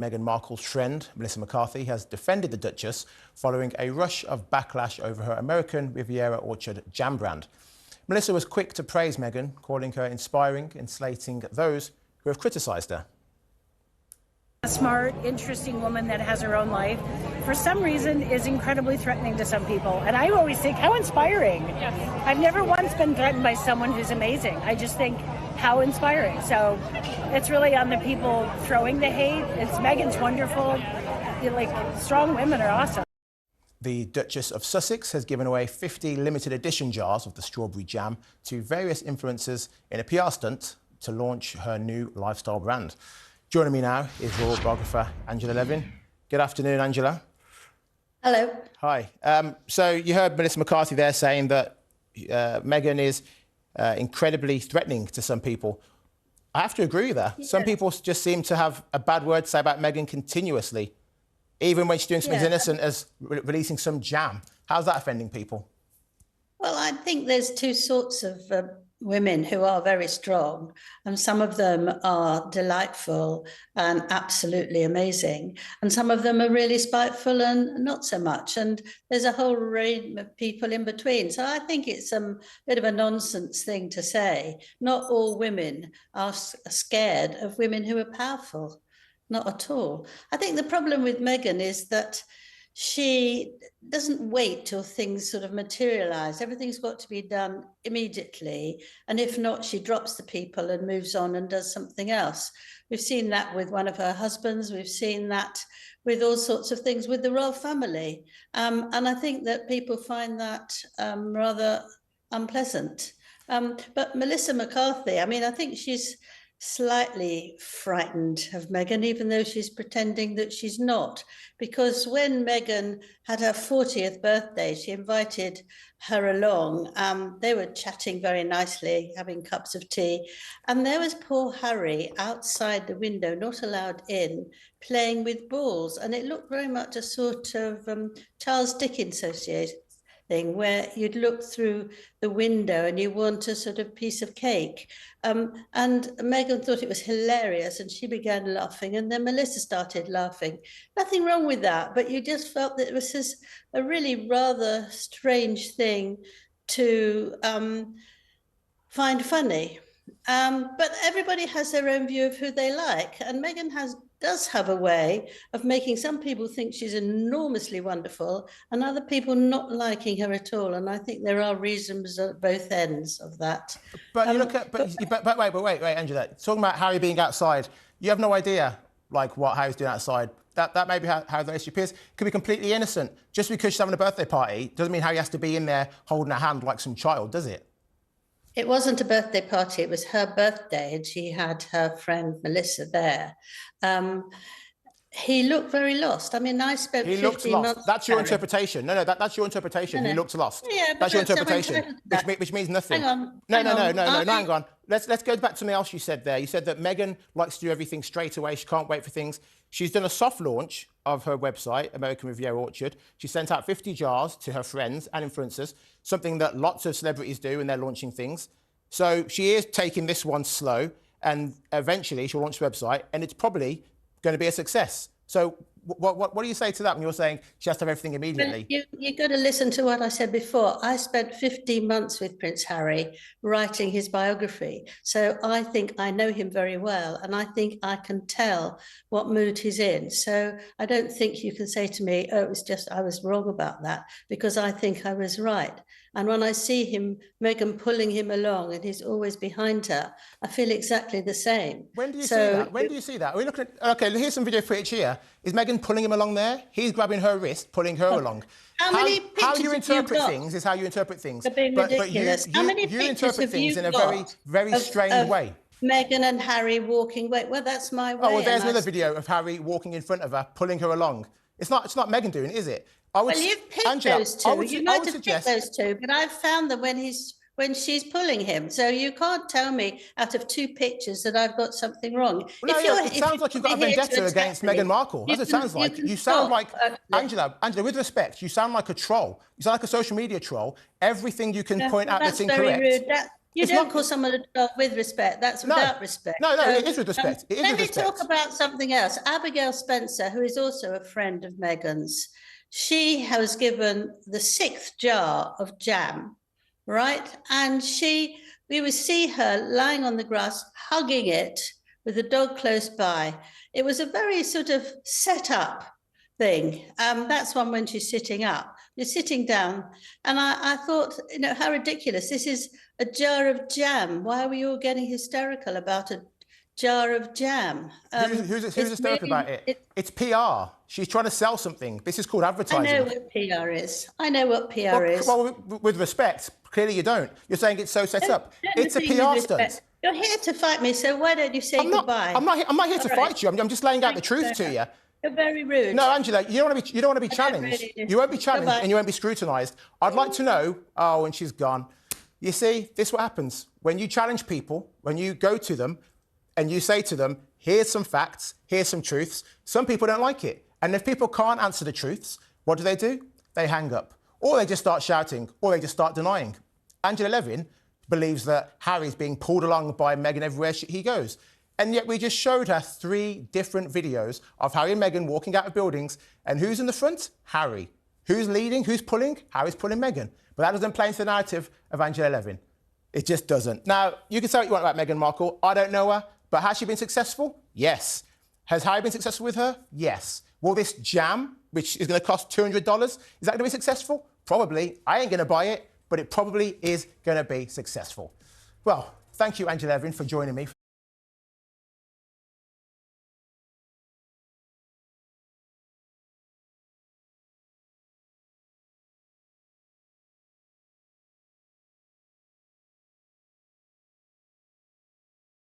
Meghan Markle's friend, Melissa McCarthy, has defended the Duchess following a rush of backlash over her American Riviera Orchard jam brand. Melissa was quick to praise Meghan, calling her inspiring and slating those who have criticised her. A smart, interesting woman that has her own life, for some reason, is incredibly threatening to some people. And I always think, how inspiring. Yes. I've never once been threatened by someone who's amazing. I just think, how inspiring. So it's really on the people throwing the hate. It's Meghan's wonderful. Strong women are awesome. The Duchess of Sussex has given away 50 limited edition jars of the strawberry jam to various influencers in a PR stunt to launch her new lifestyle brand. Joining me now is royal biographer Angela Levin. Good afternoon, Angela. Hello. Hi. So you heard Melissa McCarthy there saying that Meghan is incredibly threatening to some people. I have to agree with her. Yeah. Some people just seem to have a bad word to say about Meghan continuously, even when she's doing something as innocent as releasing some jam. How's that offending people? Well, I think there's two sorts of women who are very strong, and some of them are delightful and absolutely amazing, and some of them are really spiteful and not so much, and there's a whole range of people in between. So I think it's a bit of a nonsense thing to say. Not all women are scared of women who are powerful, not at all. I think the problem with Meghan is that she doesn't wait till things sort of materialize. Everything's got to be done immediately. And if not, she drops the people and moves on and does something else. We've seen that with one of her husbands. We've seen that with all sorts of things with the royal family. And I think that people find that rather unpleasant. But Melissa McCarthy, I mean, I think she's slightly frightened of Meghan, even though she's pretending that she's not. Because when Meghan had her 40th birthday, she invited her along. They were chatting very nicely, having cups of tea. And there was poor Harry outside the window, not allowed in, playing with balls. And it looked very much a sort of Charles Dickens association thing, where you'd look through the window and you want a sort of piece of cake. And Meghan thought it was hilarious and she began laughing, and then Melissa started laughing. Nothing wrong with that, but you just felt that it was just a really rather strange thing to find funny. But everybody has their own view of who they like, and Meghan does have a way of making some people think she's enormously wonderful and other people not liking her at all. And I think there are reasons at both ends of that. But you look at, but wait, Angela, talking about Harry being outside, you have no idea like what Harry's doing outside. That may be how the relationship is. Could be completely innocent. Just because she's having a birthday party doesn't mean Harry has to be in there holding her hand like some child, does it? It wasn't a birthday party, it was her birthday, and she had her friend Melissa there. He looked very lost. I mean, I spent 15 months... That's your interpretation. No, that's your interpretation. He looked lost. Yeah, that's your interpretation, which means nothing. Hang on. Hang on. Let's go back to something else you said there. You said that Meghan likes to do everything straight away. She can't wait for things. She's done a soft launch of her website, American Riviera Orchard. She sent out 50 jars to her friends and influencers, something that lots of celebrities do when they're launching things. So she is taking this one slow, and eventually she'll launch the website, and it's probably going to be a success. So what do you say to that when you're saying she has to have everything immediately? Well, you've got to listen to what I said before. I spent 15 months with Prince Harry writing his biography. So I think I know him very well, and I think I can tell what mood he's in. So I don't think you can say to me, oh, it was just I was wrong about that, because I think I was right. And when I see him, Meghan pulling him along, and he's always behind her, I feel exactly the same. When do you see that? When do you see that? Are we looking at, OK, here's some video footage here. Is Meghan pulling him along there? He's grabbing her wrist, pulling her along. How you interpret things is how you interpret things. They're being ridiculous. How many you pictures interpret things in a very strange way. Meghan and Harry walking. Well, that's my way. Oh, well, there's another video of Harry walking in front of her, pulling her along. It's not Meghan doing it, is it? Well, you've picked Angela, those two. You might have picked those two, but I've found them when she's pulling him. So you can't tell me out of two pictures that I've got something wrong. Well, it sounds like you've got a vendetta against Meghan Markle. That's what it sounds like. You sound like, Angela, with respect, you sound like a troll. You sound like a social media troll. Everything you can point out that's incorrect. Very rude. You don't call someone a dog with respect. That's without respect. No, it is with respect. It is let with me respect. talk about something else. Abigail Spencer, who is also a friend of Meghan's, she was given the 6th jar of jam, right? And we would see her lying on the grass, hugging it with the dog close by. It was a very sort of set up thing. That's one when she's sitting up. You're sitting down. And I thought, how ridiculous. This is a jar of jam. Why are we all getting hysterical about a jar of jam? Who's hysterical about it? It's PR. She's trying to sell something. This is called advertising. I know what PR is. I know what PR is. Well, with respect, clearly you don't. You're saying it's so set up. It's a PR stunt. You're here to fight me, so why don't you say goodbye? I'm not here to fight you. I'm just laying out the truth to you. You're very rude. No, Angela, you don't want to be challenged. You won't be challenged and you won't be scrutinised. I'd like to know. Oh, and she's gone. You see, this is what happens when you challenge people. When you go to them and you say to them, "Here's some facts. Here's some truths." Some people don't like it, and if people can't answer the truths, what do? They hang up, or they just start shouting, or they just start denying. Angela Levin believes that Harry's being pulled along by Meghan everywhere he goes. And yet we just showed her 3 different videos of Harry and Meghan walking out of buildings. And who's in the front? Harry. Who's leading? Who's pulling? Harry's pulling Meghan. But that doesn't play into the narrative of Angela Levin. It just doesn't. Now, you can say what you want about Meghan Markle. I don't know her. But has she been successful? Yes. Has Harry been successful with her? Yes. Will this jam, which is going to cost $200, is that going to be successful? Probably. I ain't going to buy it, but it probably is going to be successful. Well, thank you, Angela Levin, for joining me.